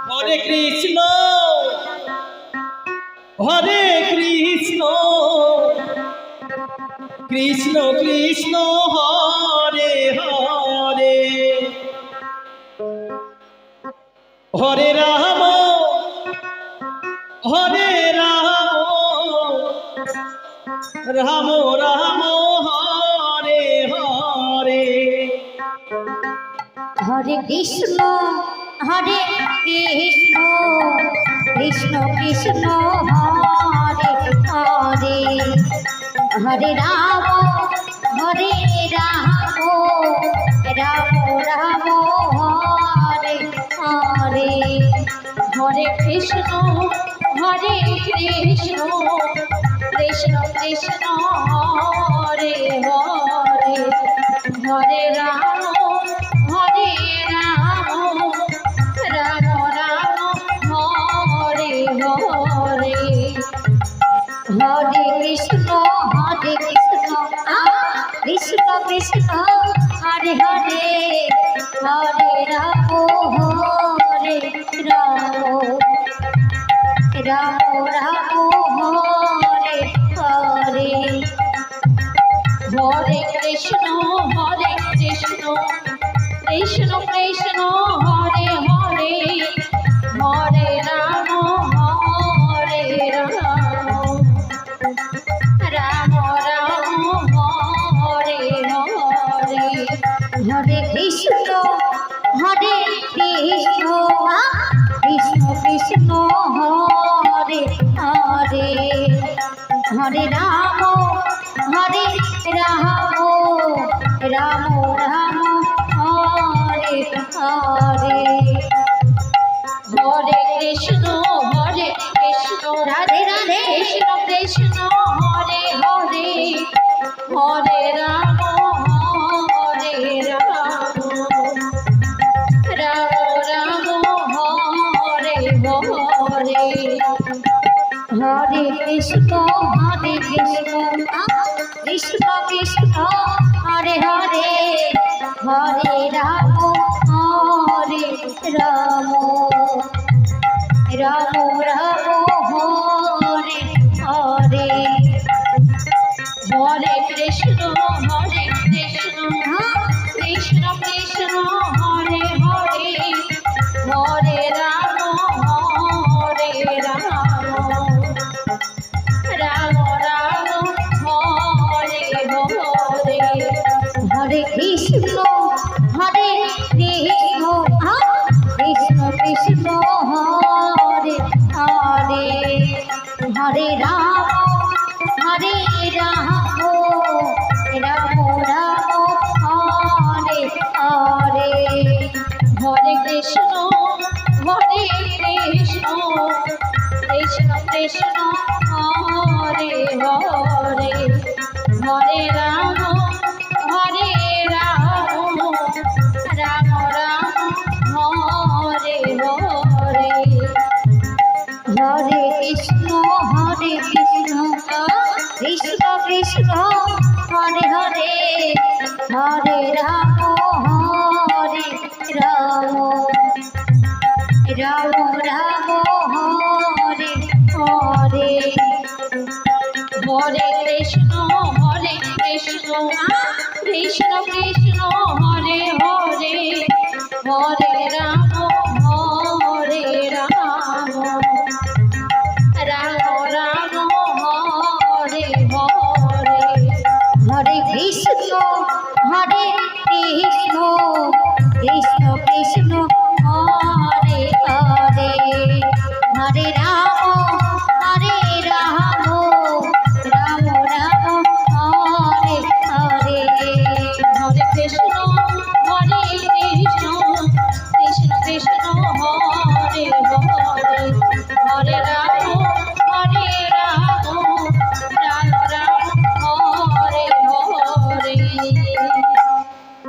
Hare Krishna Hare Krishna Krishna Krishna Hare Hare Hare Ram Hare Ram Ram Ram Hare Hare Hare Krishna Hare Krishna Krishna Krishna Hare Hare Hare Ram Hare Ram Ram Ram Hare Hare Hare Krishna Hare Krishna Krishna Krishna Hare Hare Hare Ram Hare Ram Ram Ram Hare Hare Hare Krishna Krishna Krishna Hare Hare Hare Ram Hare Ram Ram Ram Hare Hare Hare Krishna Krishna Krishna Hare Hare Hare Ram Hare Ram Ram Ram Hare Hare Hare Krishna Krishna Krishna Hare Hare Hare Ram Hare Ram Ram Ram Hare Hare Hare Krishna Radhe Radhe Krishna Krishna Hare Hare Hare Ram Hare Ram Ram Ram Hare Hare Hare Krishna Krishna Krishna Hare Hare Hare Ram Hare Ram Ram Ram Hare Hare Hare Krishna Krishna Krishna Hare Hare Hare Ram Hare Ram Ram Ram Hare Hare Hare Krishna Krishna Krishna Hare Hare Hare Ram Ram Ram Hare Hare Hare Krishna Krishna Krishna Hare Hare Hare Ram Ram Ram Hare Hare Hare Krishna Krishna Krishna Hare Hare Hare Ram Hare Ram Ram Ram Hare Hare Hare Krishna Krishna Krishna